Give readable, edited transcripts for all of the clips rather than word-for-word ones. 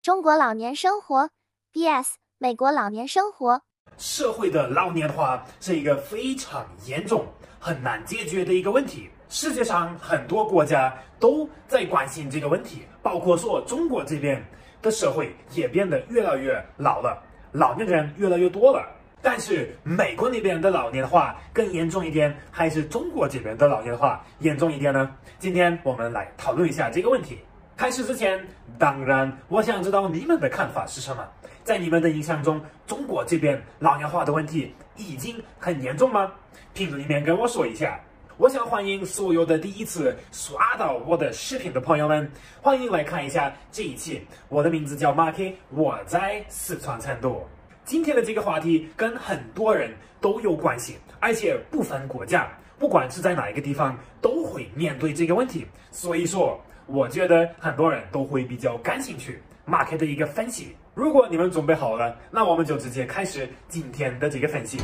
中国老年生活 vs 美国老年生活。社会的老年化是一个非常严重、很难解决的一个问题。世界上很多国家都在关心这个问题，包括说中国这边的社会也变得越来越老了，老年人越来越多了。但是美国那边的老年化更严重一点，还是中国这边的老年化严重一点呢？今天我们来讨论一下这个问题。开始之前，当然我想知道你们的看法是什么？在你们的印象中，中国这边老年化的问题已经很严重吗？评论里面跟我说一下。我想欢迎所有的第一次刷到我的视频的朋友们，欢迎来看一下这一期。我的名字叫 Marky， 我在四川成都。今天的这个话题跟很多人都有关系，而且不分国家，不管是在哪一个地方都会面对这个问题。所以说，我觉得很多人都会比较感兴趣 Marky 的一个分析。如果你们准备好了，那我们就直接开始今天的这个分析。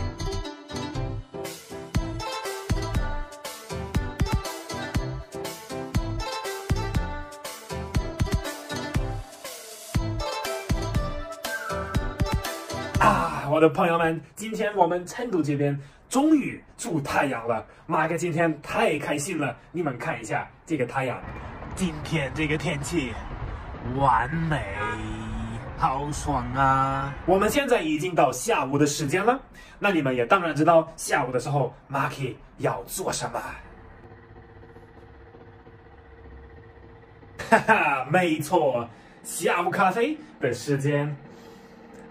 我的朋友们，今天我们成都这边终于出太阳了，马哥今天太开心了！你们看一下这个太阳，今天这个天气完美，好爽啊！我们现在已经到下午的时间了，那你们也当然知道下午的时候 Marky 要做什么。哈哈，没错，下午咖啡的时间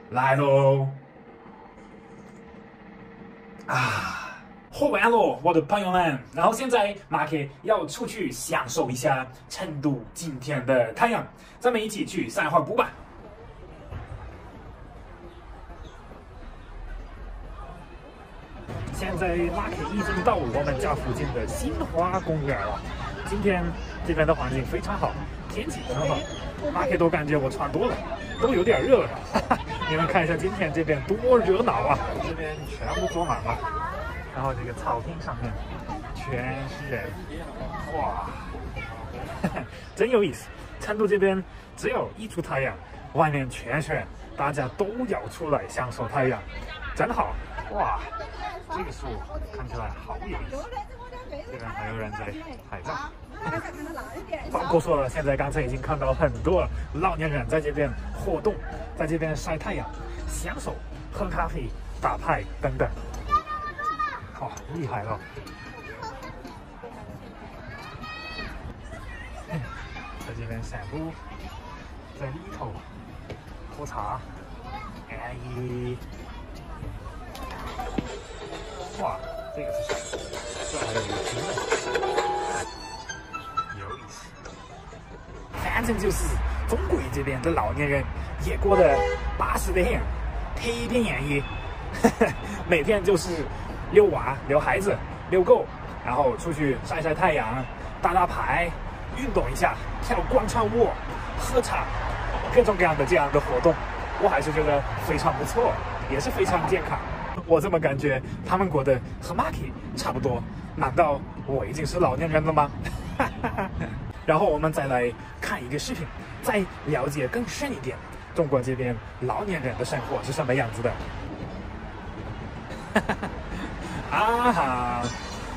来喽！喝完了，我的朋友们，然后现在 Marky 要出去享受一下成都今天的太阳，咱们一起去散会儿步吧。现在 Marky 已经到我们家附近的新华公园了。今天这边的环境非常好，天气很好 ，Marky 都感觉我穿多了，都有点热了。你们看一下今天这边多热闹啊！这边全部坐满了，然后这个草坪上面全是人，哇，真有意思。成都这边只要一出太阳，外面全是人，大家都要出来享受太阳，真好！哇，这个树看起来好有意思。这边还有人在拍照。包括说现在刚才已经看到很多老年人在这边活动，在这边晒太阳、享受、喝咖啡、打牌等等，哇，厉害了！在这边散步，在里头喝茶，哎，哇，这个是什么？这还有一个新的。有意思，反正就是中国这边的老年人也过得巴适得很，特别安逸。每天就是遛娃、遛孩子、遛狗，然后出去晒晒太阳、打打牌、运动一下、跳广场舞、喝茶，各种各样的这样的活动，我还是觉得非常不错，也是非常健康。我这么感觉，他们过得和 Marky 差不多。难道我已经是老年人了吗？然后我们再来看一个视频，再了解更深一点中国这边老年人的生活是什么样子的。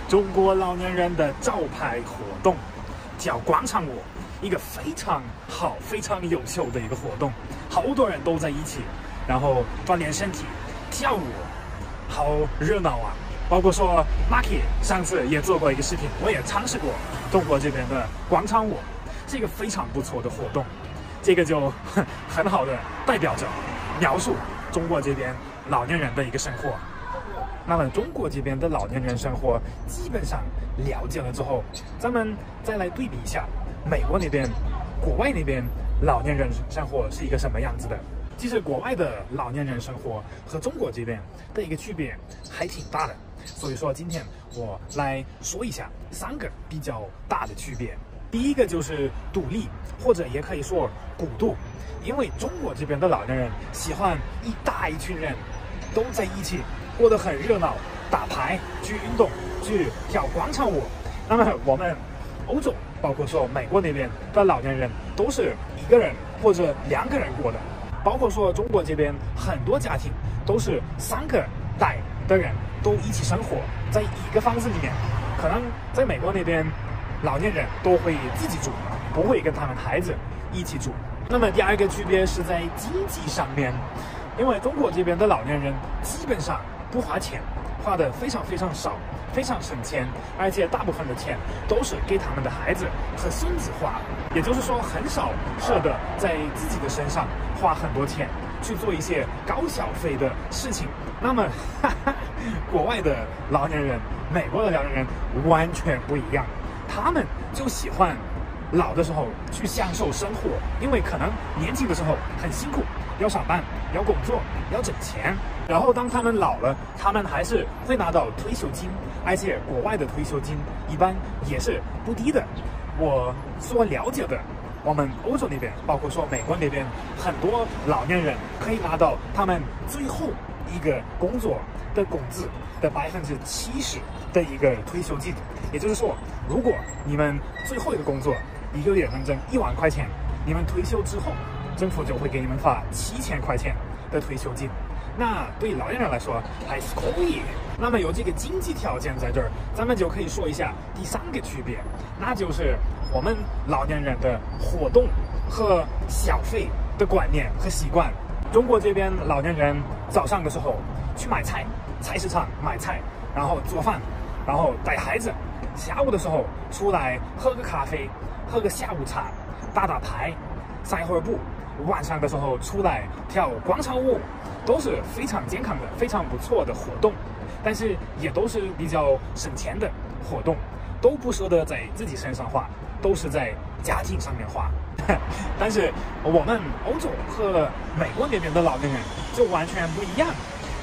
中国老年人的招牌活动叫广场舞，一个非常好、非常优秀的一个活动，好多人都在一起，然后锻炼身体、跳舞，好热闹啊！包括说 Marky 上次也做过一个视频，我也尝试过中国这边的广场舞，是一个非常不错的活动。这个就很好的代表着描述中国这边老年人的一个生活。那么中国这边的老年人生活基本上了解了之后，咱们再来对比一下美国那边、国外那边老年人生活是一个什么样子的。其实国外的老年人生活和中国这边的一个区别还挺大的，所以说今天我来说一下3个比较大的区别。第一个就是独立，或者也可以说孤独，因为中国这边的老年人喜欢一大一群人都在一起，过得很热闹，打牌、去运动、去跳广场舞。那么我们欧洲，包括说美国那边的老年人，都是一个人或者2个人过的。包括说中国这边很多家庭都是3个代的人都一起生活在一个房子里面，可能在美国那边老年人都会自己住，不会跟他们孩子一起住。那么第2个区别是在经济上面，因为中国这边的老年人基本上不花钱，花的非常非常少，非常省钱，而且大部分的钱都是给他们的孩子和孙子花，也就是说很少舍得在自己的身上花很多钱去做一些高消费的事情。那么国外的老年人，美国的老年人完全不一样，他们就喜欢老的时候去享受生活，因为可能年轻的时候很辛苦，要上班，要工作，要挣钱，然后当他们老了，他们还是会拿到退休金，而且国外的退休金一般也是不低的。我所了解的，我们欧洲那边，包括说美国那边，很多老年人可以拿到他们最后一个工作的工资的70%的一个退休金。也就是说，如果你们最后一个工作1个月能挣1万块钱，你们退休之后，政府就会给你们发7000块钱的退休金。那对老年人来说还是可以。那么有这个经济条件在这儿，咱们就可以说一下第3个区别，那就是我们老年人的活动和消费的观念和习惯。中国这边老年人早上的时候去买菜，菜市场买菜，然后做饭，然后带孩子；下午的时候出来喝个咖啡，喝个下午茶，打打牌，散会儿步；晚上的时候出来跳广场舞，都是非常健康的、非常不错的活动，但是也都是比较省钱的活动，都不舍得在自己身上花，都是在家庭上面花。但是我们欧洲和美国那边的老年人就完全不一样，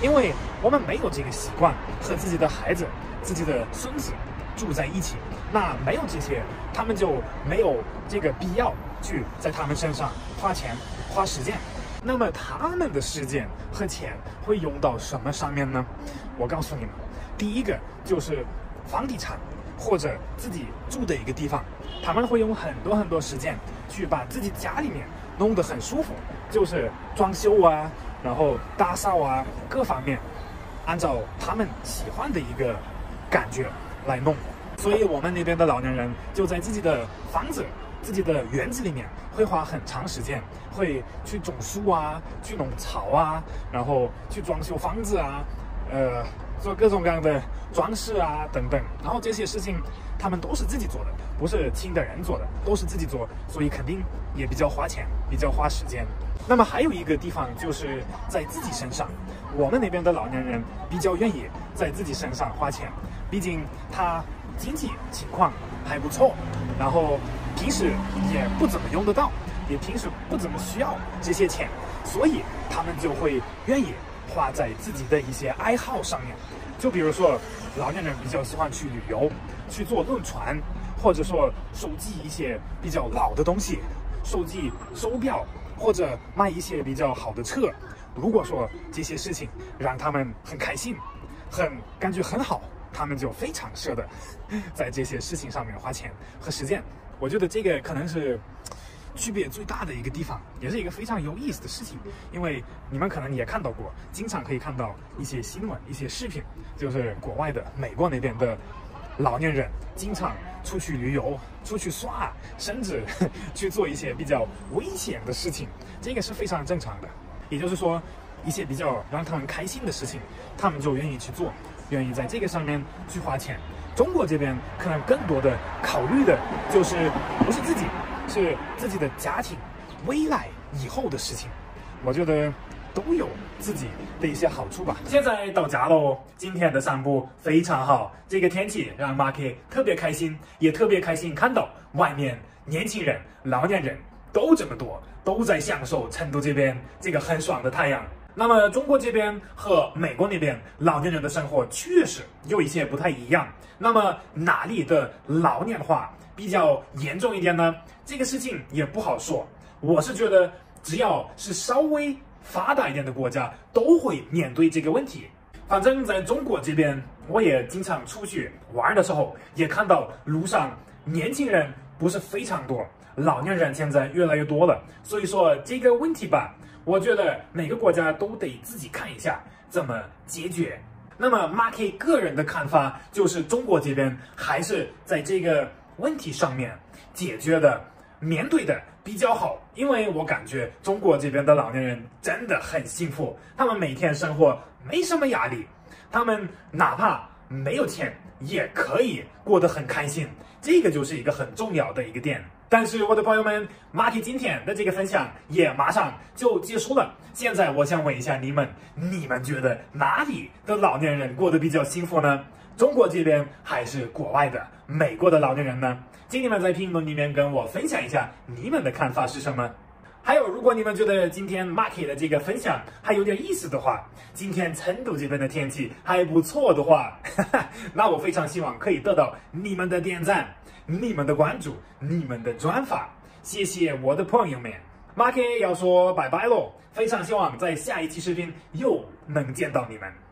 因为我们没有这个习惯和自己的孩子、自己的孙子住在一起，那没有这些，他们就没有这个必要去在他们身上花钱、花时间。那么他们的时间和钱会用到什么上面呢？我告诉你们，第一个就是房地产或者自己住的一个地方，他们会用很多时间去把自己家里面弄得很舒服，就是装修啊，然后打扫啊，各方面按照他们喜欢的一个感觉来弄。所以我们那边的老年人就在自己的房子、自己的园子里面会花很长时间，会去种树啊，去弄草啊，然后去装修房子啊，做各种各样的装饰啊等等。然后这些事情他们都是自己做的，不是请的人做的，都是自己做，所以肯定也比较花钱，比较花时间。那么还有一个地方就是在自己身上，我们那边的老年人比较愿意在自己身上花钱，毕竟他经济情况还不错，然后平时也不怎么用得到，也平时不怎么需要这些钱，所以他们就会愿意花在自己的一些爱好上面。就比如说老年人比较喜欢去旅游，去坐轮船，或者说收集一些比较老的东西，收集手表，或者买一些比较好的车。如果说这些事情让他们很开心，感觉很好，他们就非常舍得在这些事情上面花钱和时间。我觉得这个可能是区别最大的一个地方，也是一个非常有意思的事情。因为你们可能也看到过，经常可以看到一些新闻、一些视频，就是国外的美国那边的老年人经常出去旅游、出去耍，甚至去做一些比较危险的事情，这个是非常正常的。也就是说，一些比较让他们开心的事情，他们就愿意去做，愿意在这个上面去花钱。中国这边可能更多的考虑的就是不是自己，是自己的家庭未来以后的事情。我觉得都有自己的一些好处吧。现在到家喽，今天的散步非常好，这个天气让马克特别开心，也特别开心看到外面年轻人、老年人都这么多，都在享受成都这边这个很爽的太阳。那么中国这边和美国那边老年人的生活确实有一些不太一样。那么哪里的老年化比较严重一点呢？这个事情也不好说。我是觉得只要是稍微发达一点的国家都会面对这个问题。反正在中国这边，我也经常出去玩的时候，也看到路上年轻人不是非常多，老年人现在越来越多了，所以说这个问题吧，我觉得每个国家都得自己看一下怎么解决。那么 Marky 个人的看法就是中国这边还是在这个问题上面解决的面对的比较好，因为我感觉中国这边的老年人真的很幸福，他们每天生活没什么压力，他们哪怕没有钱也可以过得很开心，这个就是一个很重要的一个点。但是我的朋友们 ，Marky 今天的这个分享也马上就结束了。现在我想问一下你们觉得哪里的老年人过得比较幸福呢？中国这边还是国外的美国的老年人呢？请你们在评论里面跟我分享一下你们的看法是什么。还有，如果你们觉得今天 Marky 的这个分享还有点意思的话，今天成都这边的天气还不错的话，那我非常希望可以得到你们的点赞、你们的关注、你们的转发，谢谢我的朋友们。Marky 要说拜拜喽，非常希望在下一期视频又能见到你们。